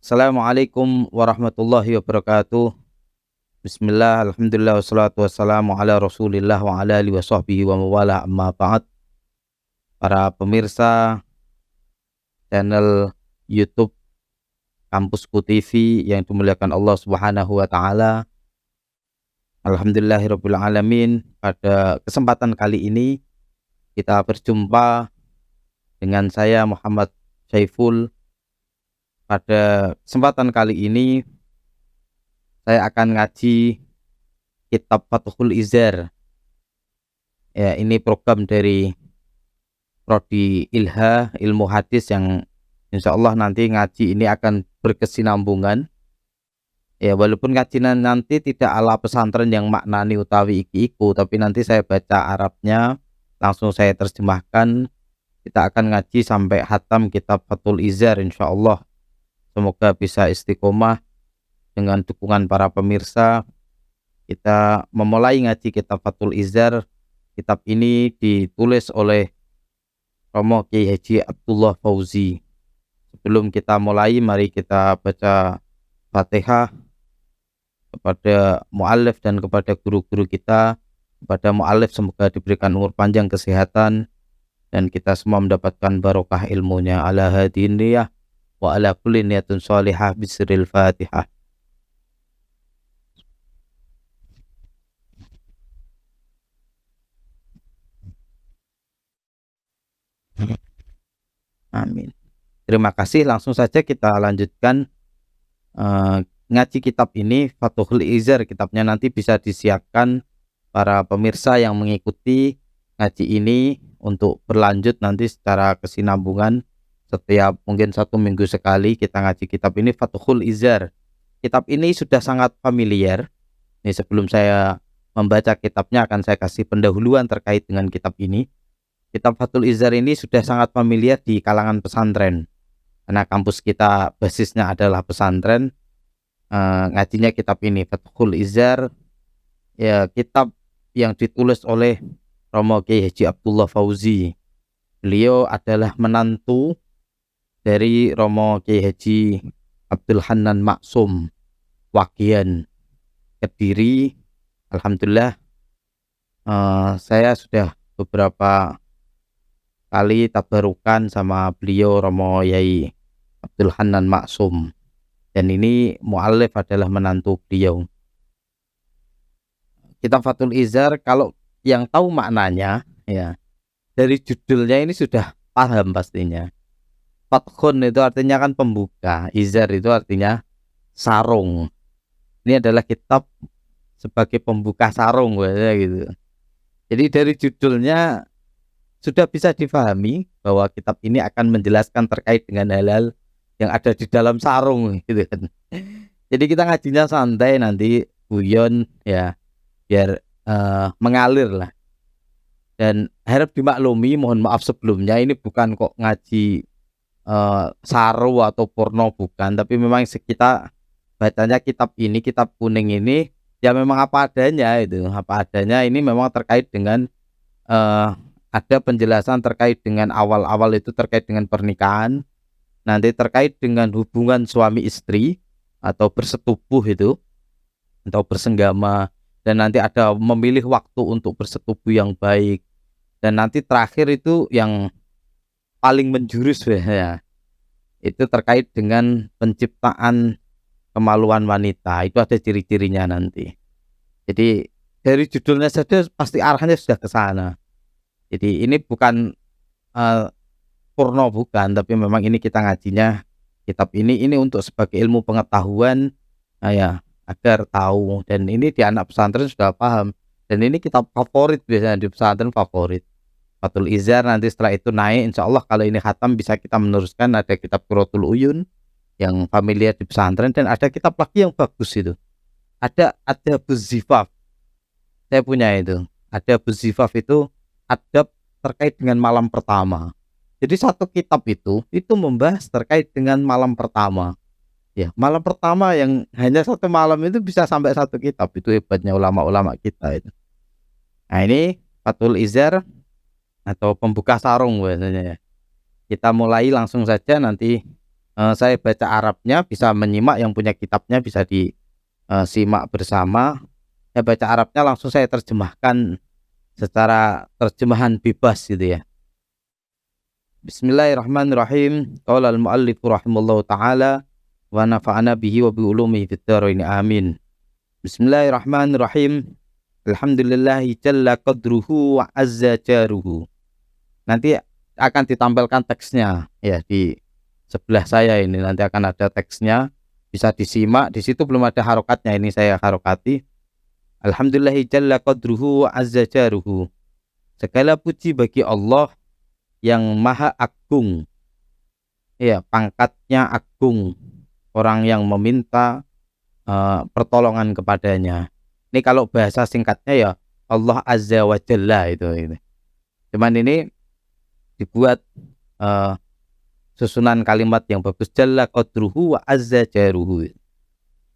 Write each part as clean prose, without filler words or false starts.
Assalamualaikum warahmatullahi wabarakatuh. Bismillah, alhamdulillah, wassalatu wassalamu ala rasulillah wa ala alihi wa sahbihi wa mawala amma ba'd. Para pemirsa channel YouTube Kampusku TV yang dimuliakan Allah Subhanahu wa taala. Alhamdulillahirabbil alamin. Pada kesempatan kali ini kita berjumpa dengan saya Muhammad Syaiful. Pada kesempatan kali ini saya akan ngaji kitab Fathul Izar. Ya, ini program dari Prodi Ilha Ilmu Hadis yang insya Allah nanti ngaji ini akan berkesinambungan. Ya, walaupun ngajinya nanti tidak ala pesantren yang maknani utawi iki-iku, tapi nanti saya baca Arabnya, langsung saya terjemahkan. Kita akan ngaji sampai hatam kitab Fathul Izar insya Allah. Semoga bisa istiqomah dengan dukungan para pemirsa. Kita memulai ngaji kitab Fathul Izar. Kitab ini ditulis oleh Romo Kiai Haji Abdullah Fauzi. Sebelum kita mulai, mari kita baca Fatihah kepada mu'allif dan kepada guru-guru kita. Kepada mu'allif semoga diberikan umur panjang, kesehatan, dan kita semua mendapatkan barokah ilmunya. Ala hadiniyah wa ala kulli niyatun sholihah bisril Fatihah. Amin. Terima kasih. Langsung saja kita lanjutkan ngaji kitab ini, Fathul Izar. Kitabnya nanti bisa disiapkan para pemirsa yang mengikuti ngaji ini untuk berlanjut nanti secara kesinambungan. Setiap mungkin 1 minggu sekali kita ngaji kitab ini, Fathul Izar. Kitab ini sudah sangat familiar. Ini sebelum saya membaca kitabnya akan saya kasih pendahuluan terkait dengan kitab ini. Kitab Fathul Izar ini sudah sangat familiar di kalangan pesantren. Karena kampus kita basisnya adalah pesantren, ngajinya kitab ini Fathul Izar. Ya, kitab yang ditulis oleh Romo Kiai Haji Abdullah Fauzi. Beliau adalah menantu dari Romo Kiai Haji Abdul Hanan Maksum Wagian Kediri. Alhamdulillah, saya sudah beberapa kali tabarukan sama beliau Romo Yai Abdul Hanan Maksum, dan ini mu'allif adalah menantu beliau. Kitab Fathul Izar, kalau yang tahu maknanya ya dari judulnya ini sudah paham pastinya. Fathun itu artinya kan pembuka, Izar itu artinya sarung. Ini adalah kitab sebagai pembuka sarung gitu. Jadi dari judulnya sudah bisa difahami bahwa kitab ini akan menjelaskan terkait dengan hal-hal yang ada di dalam sarung gitu kan. Jadi kita ngajinya santai, nanti guyon ya, biar mengalir lah. Dan harap dimaklumi, mohon maaf sebelumnya, ini bukan kok ngaji saru atau porno, bukan, tapi memang kita bacanya kitab ini, kitab kuning ini ya memang apa adanya itu, apa adanya. Ini memang terkait dengan ada penjelasan terkait dengan awal-awal itu terkait dengan pernikahan, nanti terkait dengan hubungan suami istri atau bersetubuh itu atau bersenggama, dan nanti ada memilih waktu untuk bersetubuh yang baik, dan nanti terakhir itu yang paling menjurus ya, itu terkait dengan penciptaan kemaluan wanita. Itu ada ciri-cirinya nanti. Jadi dari judulnya saja pasti arahnya sudah ke sana. Jadi ini bukan porno, bukan, tapi memang ini kita ngajinya kitab ini untuk sebagai ilmu pengetahuan ya, agar tahu. Dan ini di anak pesantren sudah paham. Dan ini kitab favorit biasanya di pesantren, favorit Fathul Izar. Nanti setelah itu naik insya Allah, kalau ini khatam bisa kita meneruskan. Ada kitab Qurratul Uyun yang familiar di pesantren, dan ada kitab lagi yang bagus itu. Ada Buzifaf. Saya punya itu. Ada Buzifaf itu adab terkait dengan malam pertama. Jadi satu kitab itu membahas terkait dengan malam pertama. Ya, malam pertama yang hanya satu malam itu bisa sampai satu kitab. Itu hebatnya ulama-ulama kita itu. Nah, ini Fathul Izar atau pembuka sarung biasanya ya. Kita mulai langsung saja, nanti saya baca Arabnya, bisa menyimak, yang punya kitabnya bisa disimak bersama. Saya baca Arabnya langsung saya terjemahkan secara terjemahan bebas gitu ya. Bismillahirrahmanirrahim. Qala al-muallif rahimallahu taala wa nafa'ana bihi wa bi ulumihi fid dharain amin. Bismillahirrahmanirrahim. Alhamdulillahi jalla qadruhu wa azza jaruhu. Nanti akan ditampilkan teksnya ya di sebelah saya ini, nanti akan ada teksnya, bisa disimak. Di situ belum ada harokatnya, ini saya harokati. Alhamdulillahi jalla qadruhu wa azza jaruhu. Segala puji bagi Allah yang maha agung, ya, pangkatnya agung, orang yang meminta pertolongan kepadanya. Ini kalau bahasa singkatnya ya Allah azza wa jalla itu. Cuman ini dibuat susunan kalimat yang bagus. Jalla qadruhu wa azza jaruhu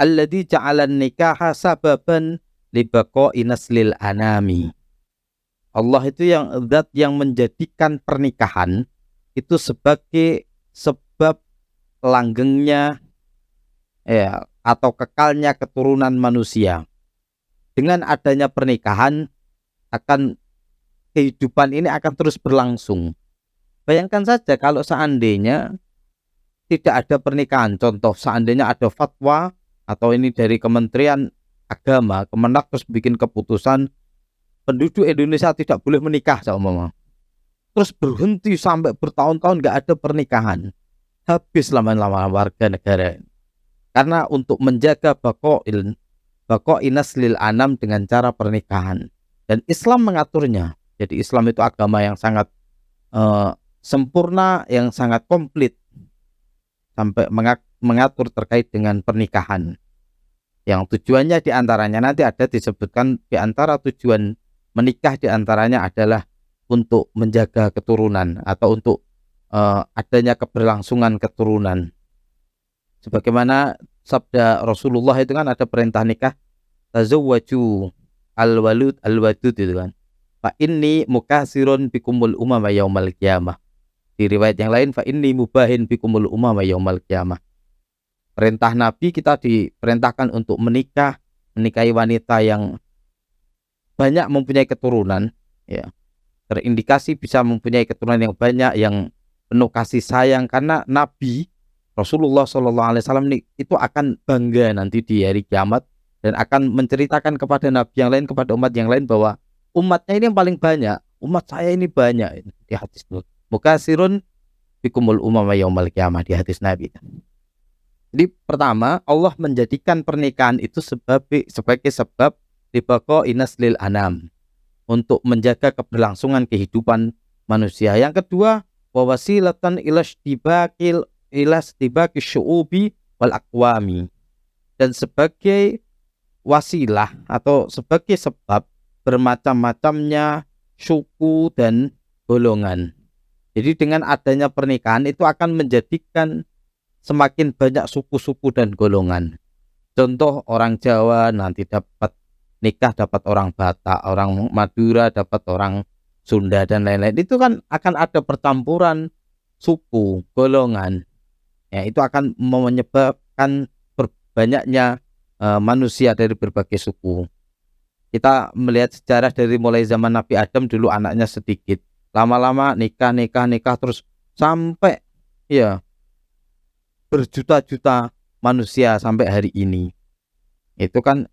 alladzi ja'alan nikaha sababan libaqa'i naslil anami. Allah itu yang zat yang menjadikan pernikahan itu sebagai sebab langgengnya ya atau kekalnya keturunan manusia. Dengan adanya pernikahan akan kehidupan ini akan terus berlangsung. Bayangkan saja kalau seandainya tidak ada pernikahan, contoh seandainya ada fatwa atau ini dari Kementerian Agama, Kemenak terus bikin keputusan penduduk Indonesia tidak boleh menikah sama, terus berhenti sampai bertahun-tahun nggak ada pernikahan, habis lama-lama warga negara. Karena untuk menjaga baqa'i naslil anam dengan cara pernikahan, dan Islam mengaturnya. Jadi Islam itu agama yang sangat sempurna, yang sangat komplit, sampai mengatur terkait dengan pernikahan. Yang tujuannya diantaranya nanti ada disebutkan, diantara tujuan menikah diantaranya adalah untuk menjaga keturunan atau untuk adanya keberlangsungan keturunan. Sebagaimana sabda Rasulullah itu kan ada perintah nikah, tazawwaju al-walud al-wadud itu kan. Fa inni mukasirun bikumul umama yaumal qiyamah. Di riwayat yang lain, fa inni mubahin bikumul umama yaumal qiyamah. Perintah Nabi, kita diperintahkan untuk menikahi wanita yang banyak mempunyai keturunan, ya, terindikasi bisa mempunyai keturunan yang banyak, yang penuh kasih sayang, karena Nabi Rasulullah SAW itu akan bangga nanti di hari kiamat dan akan menceritakan kepada Nabi yang lain, kepada umat yang lain, bahwa umatnya ini yang paling banyak, umat saya ini banyak. Di hadis mukasirun bikumul umama yaumal qiyamah, di hadis Nabi. Jadi pertama, Allah menjadikan pernikahan itu sebagai sebab libaqa'i naslil anam, untuk menjaga keberlangsungan kehidupan manusia. Yang kedua, wa wasilatan ilastibaqi syu'ubi wal aqwami, dan sebagai wasilah atau sebagai sebab bermacam-macamnya suku dan golongan. Jadi dengan adanya pernikahan itu akan menjadikan semakin banyak suku-suku dan golongan. Contoh, orang Jawa nanti dapat nikah, dapat orang Batak, orang Madura dapat orang Sunda dan lain-lain. Itu kan akan ada percampuran suku, golongan. Ya, itu akan menyebabkan berbanyaknya manusia dari berbagai suku. Kita melihat sejarah dari mulai zaman Nabi Adam, dulu anaknya sedikit, lama-lama nikah terus sampai ya berjuta-juta manusia sampai hari ini. Itu kan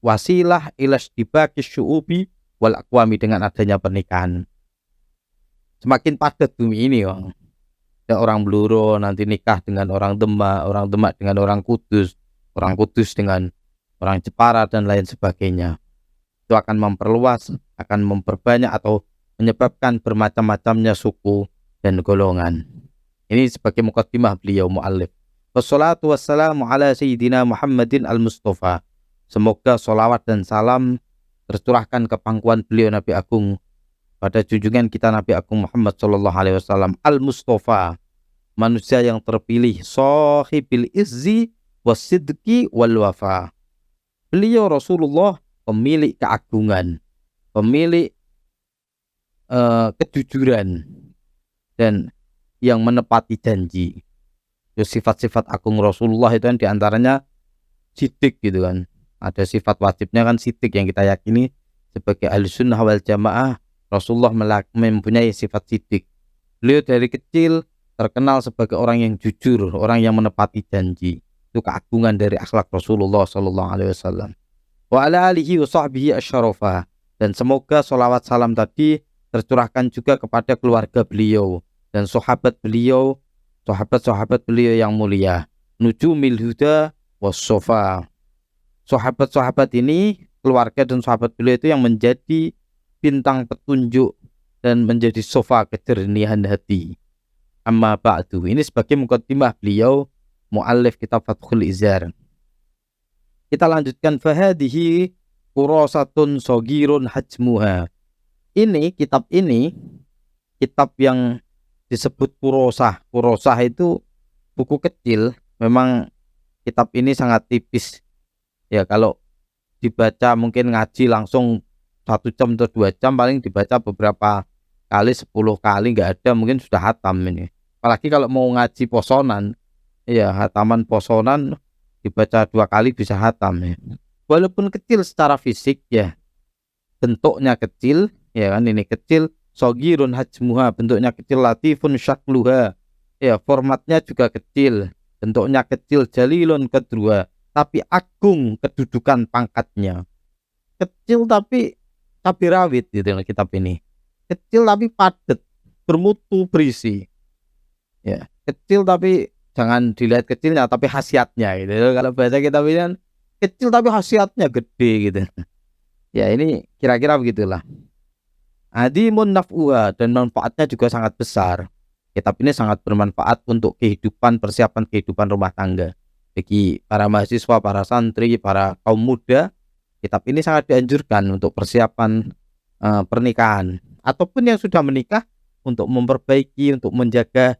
wasilah ilastibaqi syu'ubi wal aqwami, dengan adanya pernikahan. Semakin padat bumi ini, Bang. Ada orang Bluro nanti nikah dengan orang Demak dengan orang Kudus dengan orang Jepara dan lain sebagainya. Itu akan memperluas, akan memperbanyak atau menyebabkan bermacam-macamnya suku dan golongan. Ini sebagai muqaddimah beliau muallif. Wassalatu wassalamu ala sayyidina Muhammadin al-Mustafa. Semoga solawat dan salam tercurahkan ke pangkuan beliau Nabi Agung, pada junjungan kita Nabi Agung Muhammad sallallahu alaihi wasallam al-Mustafa, manusia yang terpilih, sahibil izzi wasidqi wal wafa. Beliau Rasulullah pemilik keagungan, pemilik kejujuran, dan yang menepati janji. sifat-sifat agung Rasulullah itu kan diantaranya sidik gitu kan. Ada sifat wajibnya kan sidik yang kita yakini sebagai Ahlussunnah wal Jamaah. Rasulullah mempunyai sifat sidik. Beliau dari kecil terkenal sebagai orang yang jujur, orang yang menepati janji. Itu keagungan dari akhlak Rasulullah sallallahu alaihi wasallam. Wa ala alihi wa sahbihi asyarafah. Dan semoga sholawat salam tadi tercurahkan juga kepada keluarga beliau dan sahabat beliau, sahabat-sahabat beliau yang mulia. Nujumil huda wassofa. Sahabat-sahabat ini, keluarga dan sahabat beliau itu yang menjadi bintang petunjuk dan menjadi sofa kejernihan hati. Amma ba'du. Ini sebagai muqaddimah beliau muallif kitab Fathul Izar. Kita lanjutkan, fahadihi qurasatun shagirun hajmuha. Ini kitab yang disebut kurosah. Kurosah itu buku kecil. Memang kitab ini sangat tipis. Ya, kalau dibaca mungkin ngaji langsung 1 jam atau 2 jam, paling dibaca beberapa kali, 10 kali nggak ada, mungkin sudah hatam ini. Apalagi kalau mau ngaji posonan, ya hataman posonan dibaca 2 kali bisa hatam ya. Walaupun kecil secara fisik ya, bentuknya kecil ya kan, ini kecil, shagirun hajmuha, bentuknya kecil, latifun syakluha ya, formatnya juga kecil, bentuknya kecil, jalilun qadruha, tapi agung kedudukan pangkatnya. Kecil tapi cabai rawit gitu kitab ini. Kecil tapi padat, bermutu, berisi. Ya, kecil tapi jangan dilihat kecilnya tapi khasiatnya gitu. Kalau bahasa kitab ini kan kecil tapi khasiatnya gede gitu. Ya, ini kira-kira begitulah. Adimun naf'uha, dan manfaatnya juga sangat besar. Kitab ini sangat bermanfaat untuk kehidupan, persiapan kehidupan rumah tangga. Bagi para mahasiswa, para santri, para kaum muda, kitab ini sangat dianjurkan untuk persiapan pernikahan, ataupun yang sudah menikah, untuk memperbaiki, untuk menjaga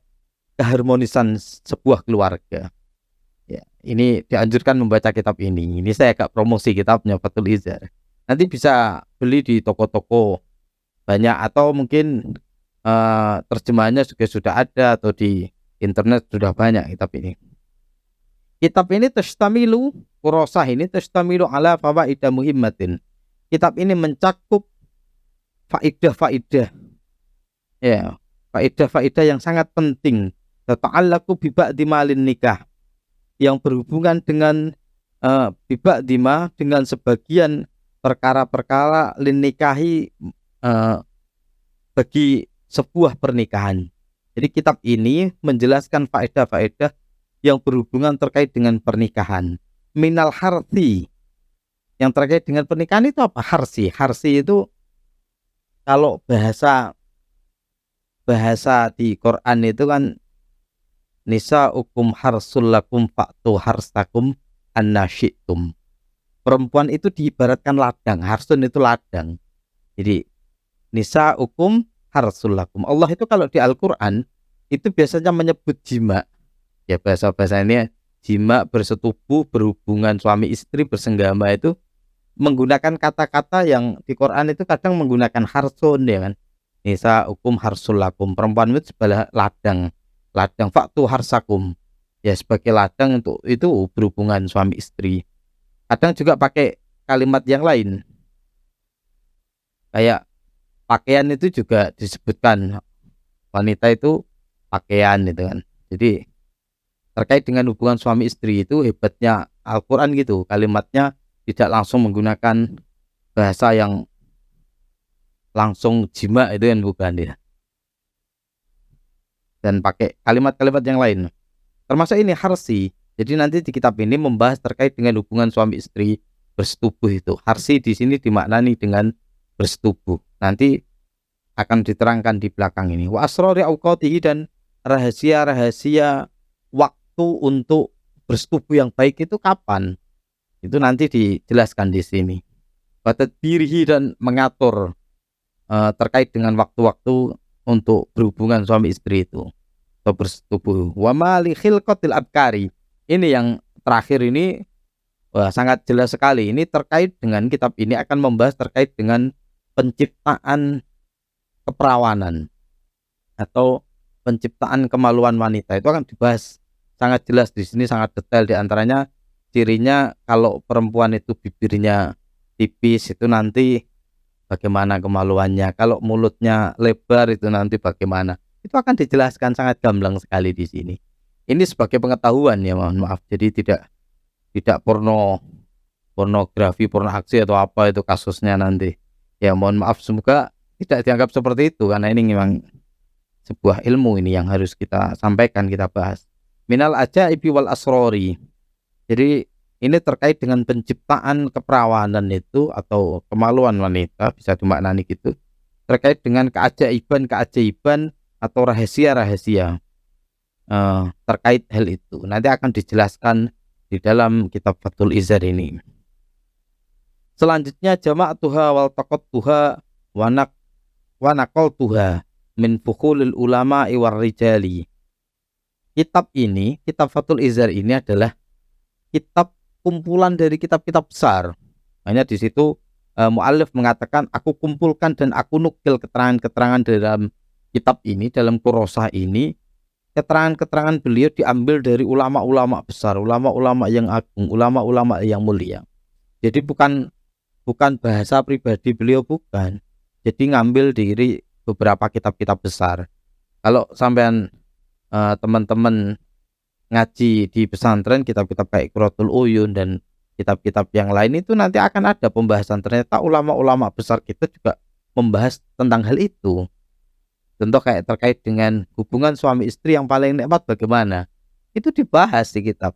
keharmonisan sebuah keluarga. Ya, ini dianjurkan membaca kitab ini. Ini saya agak promosi kitabnya Fathul Izar. Nanti bisa beli di toko-toko banyak, atau mungkin terjemahannya juga sudah ada, atau di internet sudah banyak kitab ini. Kitab ini tashtamilu, kurosah ini tashtamilu ala fawaidah muhimmatin. Kitab ini mencakup faidah-faidah, ya, faidah-faidah yang sangat penting. Tata'allaqu bi ba'di malin nikah, yang berhubungan dengan bi ba'di ma, dengan sebagian perkara-perkara lin nikahi, bagi sebuah pernikahan. Jadi kitab ini menjelaskan faedah-faedah yang berhubungan terkait dengan pernikahan. Minal harsi, yang terkait dengan pernikahan itu apa? Harsi. Harsi itu kalau bahasa di Quran itu kan, nisa'ukum harsul lakum fa'tu harsakum annasyitum. Perempuan itu diibaratkan ladang. Harsun itu ladang. Jadi nisa'ukum harsul lakum. Allah itu kalau di Al-Quran itu biasanya menyebut jima. Ya, bahasa ini jima, bersetubuh, berhubungan suami istri, bersenggama, itu menggunakan kata-kata yang di Quran itu kadang menggunakan harsun ya kan. Nisa hukum harsul lakum, perempuan itu sebagai ladang faktu harsakum, ya sebagai ladang untuk itu berhubungan suami istri. Kadang juga pakai kalimat yang lain, kayak pakaian itu juga disebutkan wanita itu pakaian gitu kan. Jadi terkait dengan hubungan suami istri itu hebatnya Al-Quran gitu, kalimatnya tidak langsung menggunakan bahasa yang langsung jima itu yang bukan ya, dan pakai kalimat-kalimat yang lain, termasuk ini harsi. Jadi nanti di kitab ini membahas terkait dengan hubungan suami istri bersetubuh itu. Harsi di sini dimaknani dengan bersetubuh, nanti akan diterangkan di belakang ini. Wa asrari auqatihi, dan rahasia-rahasia waktu untuk bersetubuh yang baik itu kapan, itu nanti dijelaskan di sini. Batadbirihi, dan mengatur terkait dengan waktu-waktu untuk berhubungan suami istri itu atau bersetubuh. Wa mali khilqatil abkari, ini yang terakhir ini sangat jelas sekali. Ini terkait dengan kitab ini akan membahas terkait dengan penciptaan keperawanan atau penciptaan kemaluan wanita, itu akan dibahas sangat jelas di sini, sangat detail. Di antaranya cirinya kalau perempuan itu bibirnya tipis itu nanti bagaimana kemaluannya, kalau mulutnya lebar itu nanti bagaimana. Itu akan dijelaskan sangat gamblang sekali di sini. Ini sebagai pengetahuan ya, mohon maaf. Jadi tidak pornografi, porno aksi atau apa itu kasusnya nanti. Ya mohon maaf, semoga tidak dianggap seperti itu karena ini memang sebuah ilmu ini yang harus kita sampaikan, kita bahas. Minal ajaibi wal asrori. Jadi ini terkait dengan penciptaan keperawanan itu atau kemaluan wanita, bisa dimaknani gitu. Terkait dengan keajaiban atau rahasia-rahasia terkait hal itu. Nanti akan dijelaskan di dalam kitab Fathul Izar ini. Selanjutnya jama'atuha wal taqattuha wa naqaltuha min fukhulil ulama war rijali. Kitab ini, kitab Fathul Izar ini adalah kitab kumpulan dari kitab-kitab besar. Hanya di situ muallif mengatakan aku kumpulkan dan aku nukil keterangan-keterangan dalam kitab ini, dalam kurosah ini. Keterangan-keterangan beliau diambil dari ulama-ulama besar, ulama-ulama yang agung, ulama-ulama yang mulia. Jadi bukan bahasa pribadi beliau, bukan. Jadi ngambil dari beberapa kitab-kitab besar. Kalau sampean teman-teman ngaji di pesantren, kitab-kitab kayak Qurratul Uyun dan kitab-kitab yang lain itu nanti akan ada pembahasan. Ternyata ulama-ulama besar kita juga membahas tentang hal itu. Contoh kayak terkait dengan hubungan suami istri yang paling nikmat bagaimana, itu dibahas di kitab.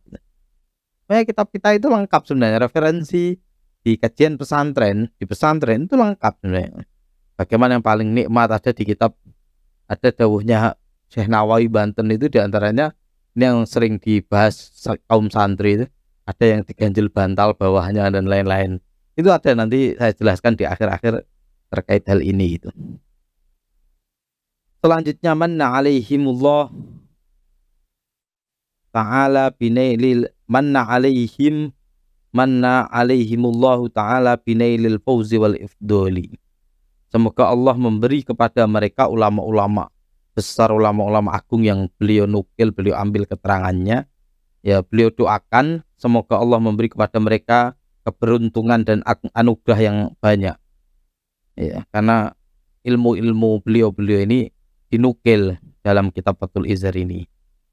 Makanya kitab kita itu lengkap sebenarnya, referensi di kajian pesantren, di pesantren itu lengkap sebenarnya. Bagaimana yang paling nikmat ada di kitab, ada dawuhnya Syekh Nawawi Banten itu diantaranya ini yang sering dibahas kaum santri itu, ada yang diganjil bantal bawahnya dan lain-lain. Itu ada, nanti saya jelaskan di akhir-akhir terkait hal ini itu. Selanjutnya manna alaihimullah ta'ala binailil manna alaihimullahu ta'ala binailil fauzi wal ifdoli. Semoga Allah memberi kepada mereka ulama-ulama besar, ulama-ulama agung yang beliau nukil, beliau ambil keterangannya. Ya, beliau doakan semoga Allah memberi kepada mereka keberuntungan dan anugerah yang banyak. Ya, karena ilmu-ilmu beliau ini dinukil dalam kitab Fathul Izar ini.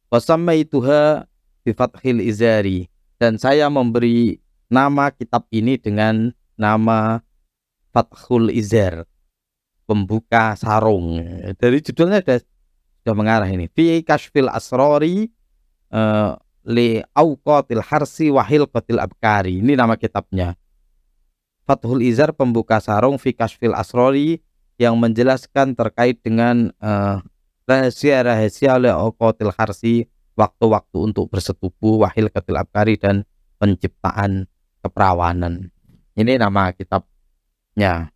Wasammaituha bi Fathil Izari, dan saya memberi nama kitab ini dengan nama Fathul Izar, pembuka sarung. Dari judulnya sudah mengarah ini. Fi kashfil asrori li auqatil harsi wa hilqatil abkari. Ini nama kitabnya. Fathul Izar, pembuka sarung, fi kashfil asrori, yang menjelaskan terkait dengan rahasia-rahasia li auqatil harsi, waktu-waktu untuk bersetubuh, wa hilqatil abkari, dan penciptaan keperawanan. Ini nama kitabnya.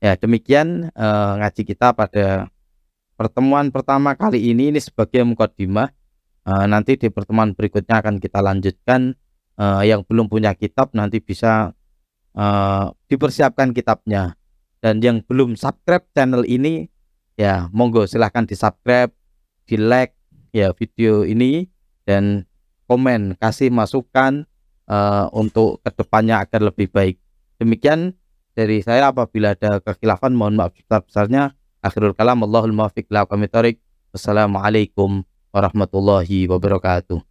Ya, demikian ngaji kita pada pertemuan pertama kali ini sebagai mukadimah. Nanti di pertemuan berikutnya akan kita lanjutkan. Yang belum punya kitab nanti bisa dipersiapkan kitabnya. Dan yang belum subscribe channel ini, ya monggo silahkan di subscribe, di like ya video ini, dan komen, kasih masukan untuk kedepannya agar lebih baik. Demikian dari saya, apabila ada kekhilafan mohon maaf sebesar-besarnya. Akhirul kalam, Allahul muwaffiq ila aqwamit thoriq. Wassalamualaikum warahmatullahi wabarakatuh.